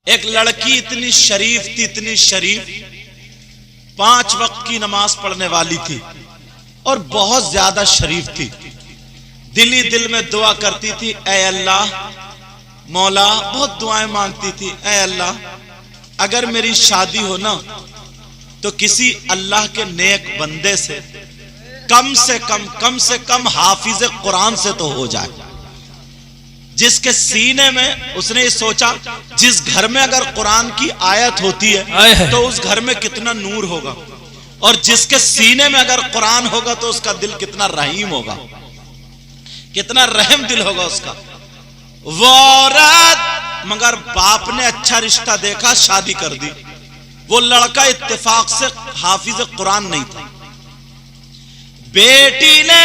ایک لڑکی اتنی شریف تھی، اتنی شریف، 5 وقت کی نماز پڑھنے والی تھی اور بہت زیادہ شریف تھی. دل ہی دل میں دعا کرتی تھی، اے اللہ مولا، بہت دعائیں مانگتی تھی، اے اللہ اگر میری شادی ہو نا تو کسی اللہ کے نیک بندے سے کم سے کم حافظ قرآن سے تو ہو جائے، جس کے سینے میں، اس نے یہ سوچا جس گھر میں اگر قرآن کی آیت ہوتی ہے تو اس گھر میں کتنا نور ہوگا، اور جس کے سینے میں اگر قرآن ہوگا تو اس کا دل کتنا رحیم ہوگا، کتنا رحم دل ہوگا اس کا. وہ عورت، مگر باپ نے اچھا رشتہ دیکھا، شادی کر دی. وہ لڑکا اتفاق سے حافظ قرآن نہیں تھا. بیٹی نے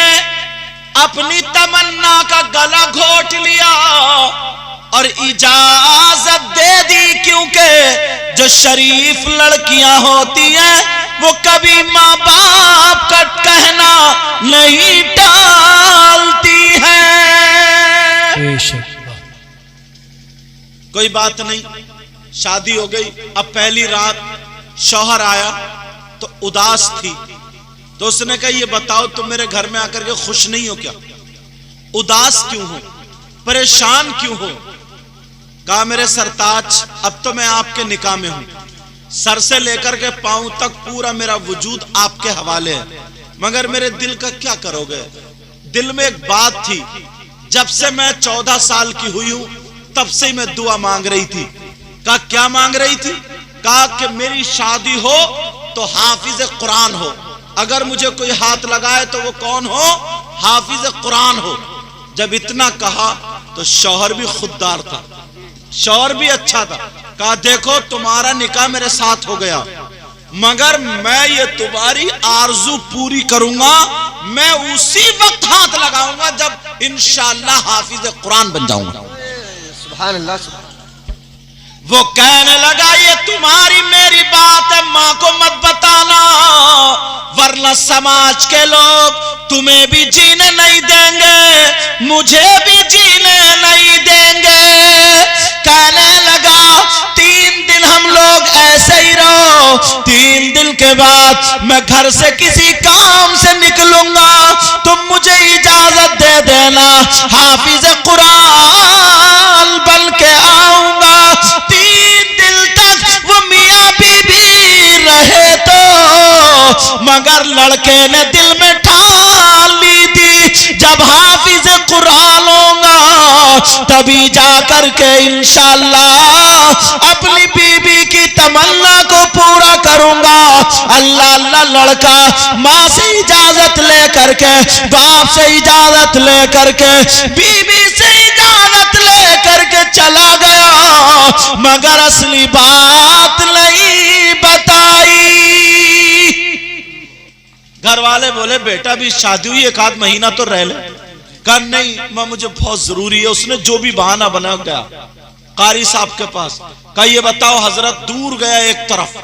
اپنی تمنا کا گلا گھونٹ لیا اور اجازت دے دی، کیونکہ جو شریف لڑکیاں ہوتی ہیں وہ کبھی ماں باپ کا کہنا نہیں ٹالتی ہیں. کوئی بات نہیں، شادی ہو گئی. اب پہلی رات شوہر آیا تو اداس تھی، تو اس نے کہا یہ بتاؤ تم میرے گھر میں آ کر کے خوش نہیں ہو کیا؟ اداس کیوں ہو؟ پریشان کیوں ہو؟ کہا میرے سرتاج، اب تو میں آپ کے نکاح میں ہوں، سر سے لے کر کے پاؤں تک پورا میرا وجود آپ کے حوالے ہے، مگر میرے دل کا کیا کرو گے؟ دل میں ایک بات تھی، جب سے میں 14 سال کی ہوئی ہوں تب سے میں دعا مانگ رہی تھی. کہا کیا مانگ رہی تھی؟ کہا کہ میری شادی ہو تو حافظ قرآن ہو، اگر مجھے کوئی ہاتھ لگائے تو وہ کون ہو؟ حافظ قرآن ہو. جب اتنا کہا تو شوہر بھی خوددار تھا، شوہر بھی اچھا تھا. کہا دیکھو تمہارا نکاح میرے ساتھ ہو گیا، مگر میں یہ تمہاری آرزو پوری کروں گا، میں اسی وقت ہاتھ لگاؤں گا جب انشاءاللہ حافظ قرآن بن جاؤں گا. سبحان اللہ. وہ کہنے لگا یہ تمہاری میری بات ہے، ماں کو مت بتانا ورنہ سماج کے لوگ تمہیں بھی جینے نہیں دیں گے، مجھے بھی جینے نہیں دیں گے. کہنے لگا 3 دن ہم لوگ ایسے ہی رہو، 3 دن کے بعد میں گھر سے کسی کام سے نکلوں گا، تم مجھے اجازت دے دینا، حافظ قرآن بن کے آؤں گا. 3 دن تک وہ میاں بی بی رہے تو، مگر لڑکے نے دل میں ٹھان لی تھی جب حافظ قرآن ہوں گا تبھی جا کر کے انشاءاللہ اپنی بی بی کی تمنا کو پورا کروں گا. اللہ اللہ لڑکا ماں سے اجازت لے کر کے، باپ سے اجازت لے کر کے، بی بی سے اجازت لے کر کے چلا گیا، مگر اصلی بات نہیں بتائی. گھر والے بولے بیٹا بھی شادی ہوئی 1 آدھ مہینہ تو رہ لے. کہا نہیں ماں مجھے بہت ضروری ہے. اس نے جو بھی بہانہ بنا گیا قاری صاحب کے پاس. کہا یہ بتاؤ، حضرت دور گیا ایک طرف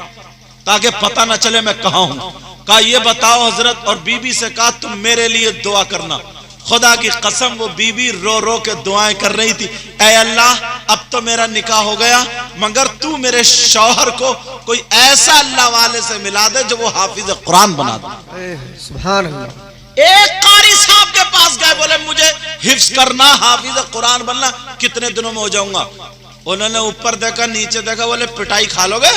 تاکہ پتہ نہ چلے میں کہاں ہوں. کہا یہ بتاؤ حضرت، اور بی بی سے کہا تم میرے لیے دعا کرنا. خدا کی قسم وہ بی بی رو رو کے دعائیں کر رہی تھی، اے اللہ اب تو میرا نکاح ہو گیا، مگر تو میرے شوہر کو کوئی ایسا اللہ والے سے ملا دے جو وہ حافظ قرآن بنا دے. سبحان اللہ. ایک قاری صاحب کے پاس گئے، بولے مجھے حفظ کرنا، حافظ قرآن بننا، کتنے دنوں میں ہو جاؤں گا؟ انہوں نے اوپر دیکھا نیچے دیکھا، بولے پٹائی کھا لو گے؟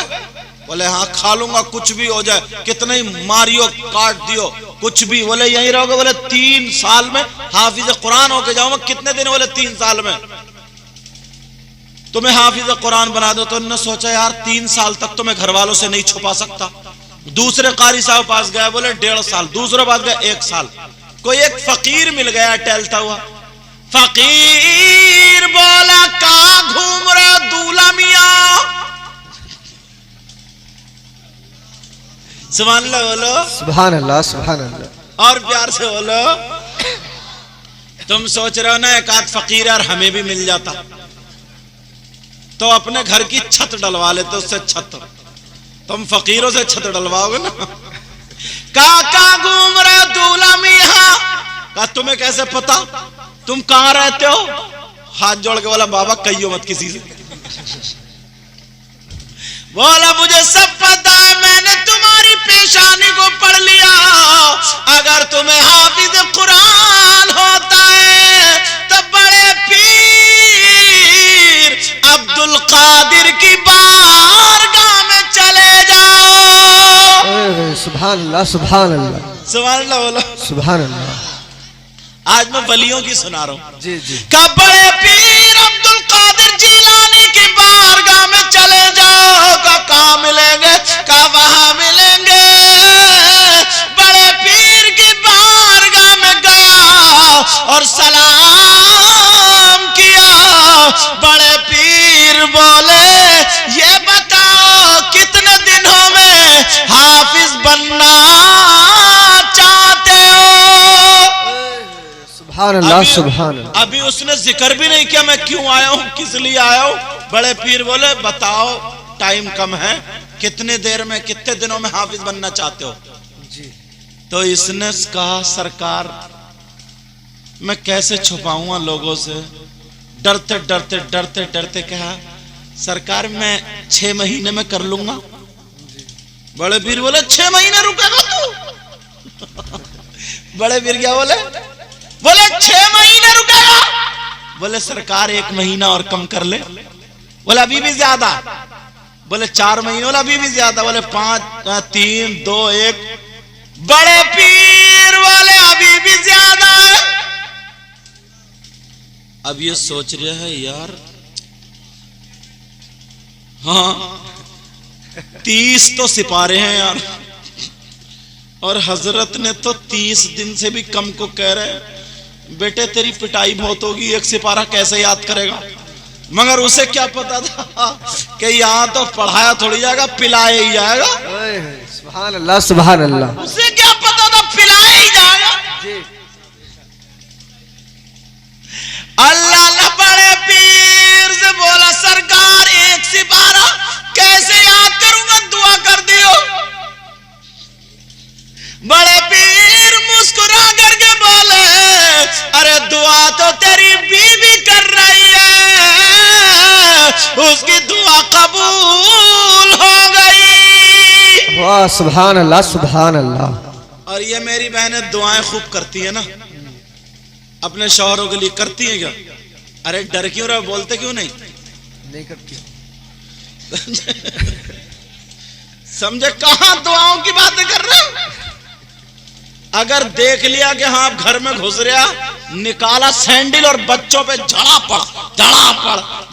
بولے ہاں کھا لوں گا، کچھ بھی ہو جائے، کتنے ہی ماریو کاٹ دیو کچھ بھی. بولے یہیں رہو گے؟ بولے 3 سال میں حافظ قرآن ہو کے جاؤں گا. کتنے دن؟ بولے 3 سال میں تمہیں حافظ قرآن بنا دو. تو انہوں نے سوچا یار 3 سال تک تو میں گھر والوں سے نہیں چھپا سکتا. دوسرے قاری صاحب پاس گیا، بولے 1.5 سال. دوسرے پاس گیا 1 سال. کوئی ایک فقیر مل گیا ٹہلتا ہوا. فقیر بولا کہاں گھوم رہے دولہ میاں؟ سبحان اللہ بولو. سبحان اللہ. سبحان اللہ. اور پیار سے بولو. تم سوچ رہے ہو نا ایک آدھ فقیر اور ہمیں بھی مل جاتا تو اپنے گھر کی چھت ڈلوا لیتے. اس سے چھت، تم فقیروں سے چھت ڈلواؤ گے نا. کہاں گھوم رہے دولہ میاں؟ کہا تمہیں کیسے پتا؟ تم کہاں رہتے ہو؟ ہاتھ جوڑ کے بولا بابا کہیو مت کسی سے. بولا مجھے سب پتا ہے، میں نے تمہاری پیشانی کو پڑھ لیا، اگر تمہیں حافظ قرآن ہوتا ہے تو بڑے پیر عبد القادر کی بارگاہ میں چلے جاؤ۔ سبحان اللہ سبحان اللہ سبحان اللہ بولا۔ سبحان اللہ۔ آج میں ولیوں کی سنا رہا ہوں۔ جی جی کہ بڑے پیر عبد القادر جیلانی کی بارگاہ میں چلے جاؤ، کہ کہاں ملیں گے؟ کہ وہاں ملیں گے۔ بڑے پیر کی بارگاہ میں گیا اور سلام کیا۔ بڑے پیر بولے یہ بتاؤ کتنے دنوں میں حافظ بننا چاہتے ہو؟ سبحان اللہ سبحان اللہ۔ ابھی اس نے ذکر بھی نہیں کیا میں کیوں آیا ہوں، کس لیے آیا ہوں۔ بڑے پیر بولے بتاؤ ٹائم کم ہے، کتنے دیر میں کتنے دنوں میں حافظ بننا چاہتے ہو؟ جی تو اس نے کہا سرکار میں کیسے چھپاؤں گا لوگوں سے، ڈرتے ڈرتے ڈرتے ڈرتے کہا سرکار میں 6 مہینے میں کر لوں گا۔ بڑے پیر بولے 6 مہینے رکے گا تو؟ بڑے پیر کیا بولے؟ بولے 6 مہینے رکے گا؟ بولے سرکار 1 مہینہ اور کم کر لے۔ بولے ابھی بھی زیادہ؟ بولے 4 مہینے۔ بولے ابھی بھی زیادہ؟ بولے 5 3 2 1۔ بڑے پیر والے ابھی بھی زیادہ ہے۔ اب یہ سوچ رہے ہیں یار ہاں 30 تو سپارے ہیں یار، اور حضرت نے تو 30 دن سے بھی کم کو کہہ رہے بیٹے تیری پٹائی بہت ہوگی، 1 سپارہ کیسے یاد کرے گا؟ مگر اسے کیا پتا تھا کہ یہاں تو پڑھایا تھوڑی جائے گا، پلایا ہی جائے گا۔ سبحان اللہ سبحان اللہ۔ اسے کیا پتا تھا پلایا ہی جائے گا۔ اللہ نے بڑے پیر سے بولا سرکار 1 سپارہ کیسے یاد کروں گا، دعا کر دیو۔ بڑے پیر مسکرا کر کے بولے ارے دعا تو تیری بیوی کر رہی ہے، اس کی دعا قبول ہو گئی۔ واہ سبحان اللہ سبحان اللہ۔ اور یہ میری بہنیں دعائیں خوب کرتی ہیں نا، اپنے شوہروں کے لیے کرتی ہیں کیا؟ ارے ڈر کیوں رہے، بولتے کیوں نہیں کرتی؟ سمجھے کہاں دعاؤں کی باتیں کر رہے ہیں؟ اگر دیکھ لیا کہ ہاں گھر میں گھس رہا، نکالا سینڈل اور بچوں پہ جھڑا پڑ،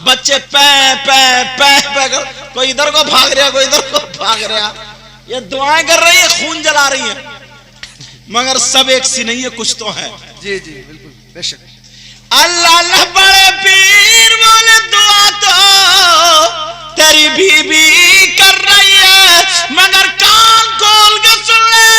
بچے پے پے پے پے کر، کوئی ادھر کو بھاگ رہا کوئی ادھر کو بھاگ رہا، یہ دعائیں کر رہی ہے، خون جلا رہی ہیں، مگر سب ایک سی نہیں ہے، کچھ تو ہے۔ جی جی بالکل بے شک۔ اللہ بڑے پیر بولے دعا تو تیری بیوی کر رہی ہے، مگر کان کھول کے سن لے۔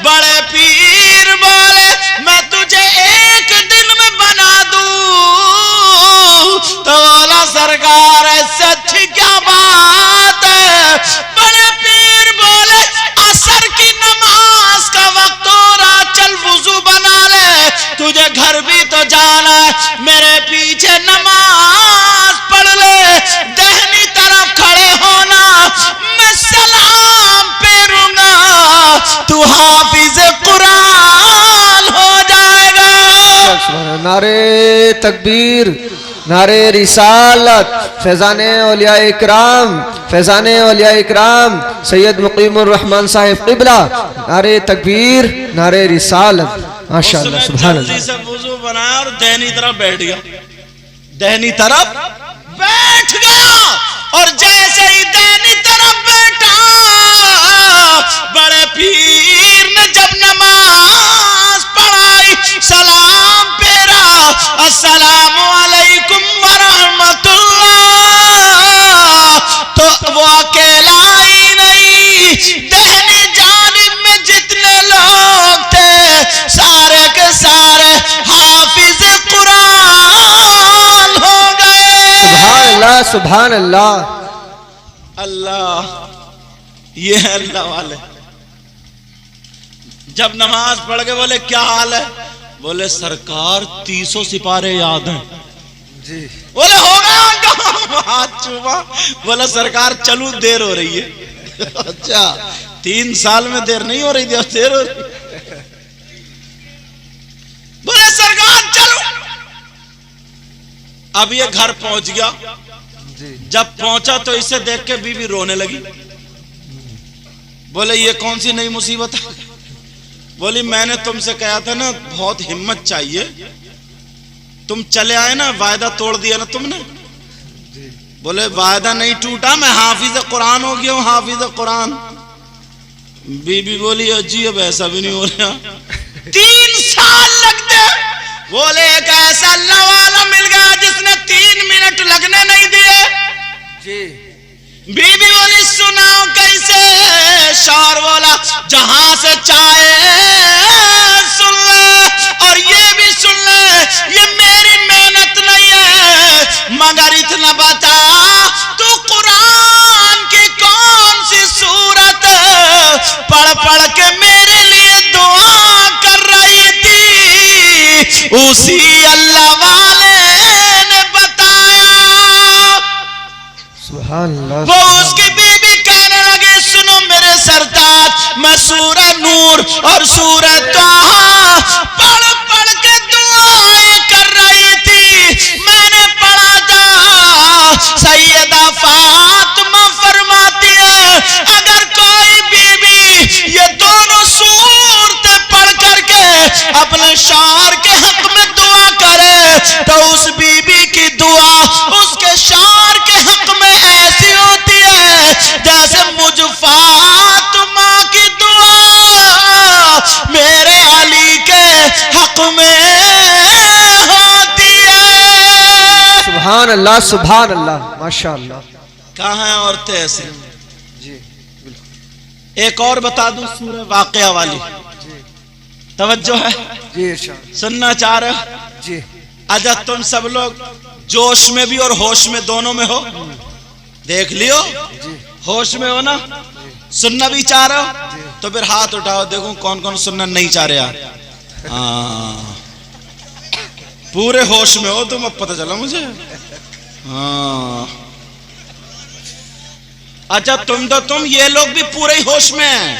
بڑے پیر بولے میں تجھے 1 دن میں بنا دوں۔ تو بولا سرکار ایسے اچھی کیا بات ہے؟ بڑے پیر بولے عصر کی نماز کا وقت ہو رہا، چل وضو بنا لے، تجھے گھر بھی تو جانا ہے، میرے پیچھے نماز پڑھ لے، دہنی طرف کھڑے ہونا، میں سلام پھیروں گا، تو حافظ قرآن ہو جائے گا۔ نعرے تکبیر، نعرے رسالت، فیضان اولیاء اکرام، فیضان اولیاء اکرام سید مقیم الرحمن صاحب قبلہ، نعرے تکبیر، نعرے رسالت۔ ماشاءاللہ سبحان اللہ۔ جلدی سے وضو بنایا اور دہنی طرف بیٹھ گیا، دہنی طرف بیٹھ گیا، اور جیسے ہی دہنی طرف بیٹھا، بڑے پیر نے جب نماز پڑھائی، سلام پھیرا، السلام علیکم ورحمت اللہ، تو وہ اکیلا ہی نہیں، دہنی جانب میں جتنے لوگ تھے سارے کے سارے حافظ قرآن ہو گئے۔ سبحان اللہ سبحان اللہ۔ اللہ یہ ہے اللہ والے۔ جب نماز پڑھ کے بولے کیا حال ہے؟ بولے سرکار 300 سپارے یاد ہیں۔ جی بولے ہو گیا ہاتھ چوما. بولا سرکار چلو دیر ہو رہی ہے. اچھا 3 سال میں دیر نہیں ہو رہی تھی اب دیر ہو رہی. بولے سرکار چلو. اب یہ گھر پہنچ گیا. جب پہنچا تو اسے دیکھ کے بیوی رونے لگی. بولے یہ کون سی نئی مصیبت ہے؟ بولی میں نے تم سے کہا تھا نا بہت ہمت چاہیے, تم چلے آئے نا, وعدہ توڑ دیا نا تم نے. بولے وعدہ نہیں ٹوٹا, میں حافظ قرآن ہو گیا ہوں, حافظ قرآن. بی بی بولی اجی اب ایسا بھی نہیں ہو رہا. 3 سال لگتے. بولے ایک ایسا اللہ والا مل گیا جس نے 3 منٹ لگنے نہیں دیے. بی بی بولی سناؤ کیسے؟ شوہر بولا جہاں سے چاہے سن لے اور یہ بھی سن لے, یہ میری محنت نہیں ہے, مگر اتنا بتا تو قرآن کی کون سی سورت پڑھ پڑھ کے میرے لیے دعا کر رہی تھی؟ اسی اللہ والے نے بتایا. سبحان اللہ. وہ اس کی بیوی کہنے لگے سنو میرے سرتاج, میں سورہ نور اور سورہ طٰہٰ پڑھ پڑھ کے دعائیں کر رہی تھی. میں نے پڑھا تھا سیدہ فاطمہ فرماتی ہے اگر کوئی بیوی یہ دونوں سورتیں پڑھ کر کے اپنے شوہر کے حق میں دعا کرے تو اس بیوی کی دعا اس کے شوہر کے حق میں ایسی ہوتی ہے جیسے مجھ فاطمہ کی دعا میرے علی کے حق میں ہوتی ہے. سبحان اللہ سبحان اللہ ماشاء اللہ. کہاں ہیں عورتیں ایسے؟ جی ایک اور بتا دوں سورہ واقعہ والی, توجہ ہے؟ جی ارشاد. سننا چاہ رہے ہو؟ جی اجا تم سب لوگ جوش میں بھی اور ہوش میں دونوں میں ہو, دیکھ لیو. ہوش میں ہو نا, سننا بھی چاہ رہے ہو تو پھر ہاتھ اٹھاؤ, دیکھوں کون کون سننا نہیں چاہ رہے یار. ہاں پورے ہوش میں ہو تم, اب پتہ چلا مجھے. ہاں اچھا تم یہ لوگ بھی پورے ہی ہوش میں ہیں.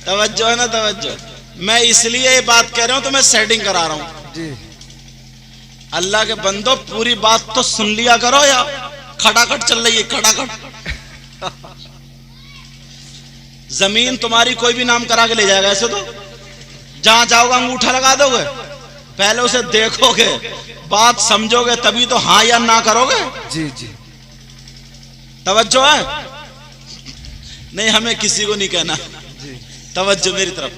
توجہ ہے نا توجہ. میں اس لیے یہ بات کہہ رہا ہوں تو میں سیٹنگ کرا رہا ہوں. جی اللہ کے بندو پوری بات تو سن لیا کرو, یا کھٹاکھٹ چل رہی ہے کھٹاکھٹ. زمین تمہاری کوئی بھی نام کرا کے لے جائے گا. ایسے تو جہاں جاؤ گا انگوٹھا لگا دو گے, پہلے اسے دیکھو گے, بات سمجھو گے تبھی تو ہاں یا نہ کرو گے. جی جی توجہ ہے نہیں, ہمیں کسی کو نہیں کہنا. توجہ میری طرف.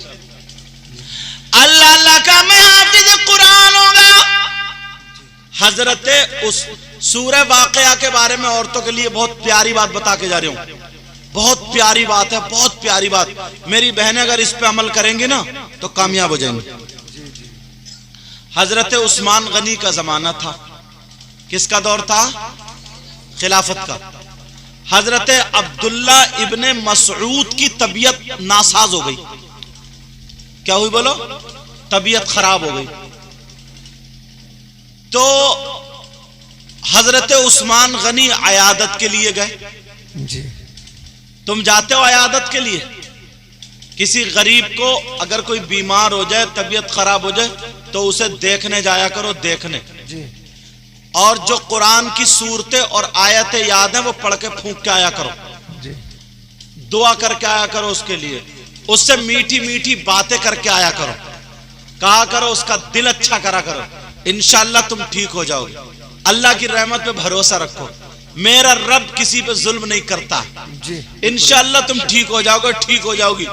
اللہ اللہ کا میں حافظ قرآن ہوگا. حضرت اس سورہ واقعہ کے بارے میں عورتوں کے لیے بہت پیاری بات بتا کے جا رہی ہوں. بہت پیاری بات ہے, بہت پیاری بات. میری بہنیں اگر اس پہ عمل کریں گی نا تو کامیاب ہو جائیں گی. حضرت عثمان غنی کا زمانہ تھا. کس کا دور تھا؟ خلافت کا. حضرت عبداللہ ابن مسعود کی طبیعت ناساز ہو گئی. کیا ہوئی بولو؟ طبیعت خراب ہو گئی. تو حضرت عثمان غنی عیادت کے لیے گئے. جی تم جاتے ہو عیادت کے لیے؟ کسی غریب کو اگر کوئی بیمار ہو جائے, طبیعت خراب ہو جائے تو اسے دیکھنے جایا کرو, دیکھنے. جی اور جو قرآن کی صورتیں اور آیتیں یاد ہیں وہ پڑھ کے پھونک کے آیا کرو. جی دعا کر کے آیا کرو اس کے لیے. اس سے میٹھی میٹھی باتیں کر کے آیا کرو, کہا کرو, اس کا دل اچھا کرا کرو. انشاءاللہ تم ٹھیک ہو جاؤ گے. اللہ کی رحمت پہ بھروسہ رکھو, میرا رب کسی پہ ظلم نہیں کرتا. جی انشاءاللہ تم ٹھیک ہو جاؤ گے, ٹھیک ہو جاؤ گی.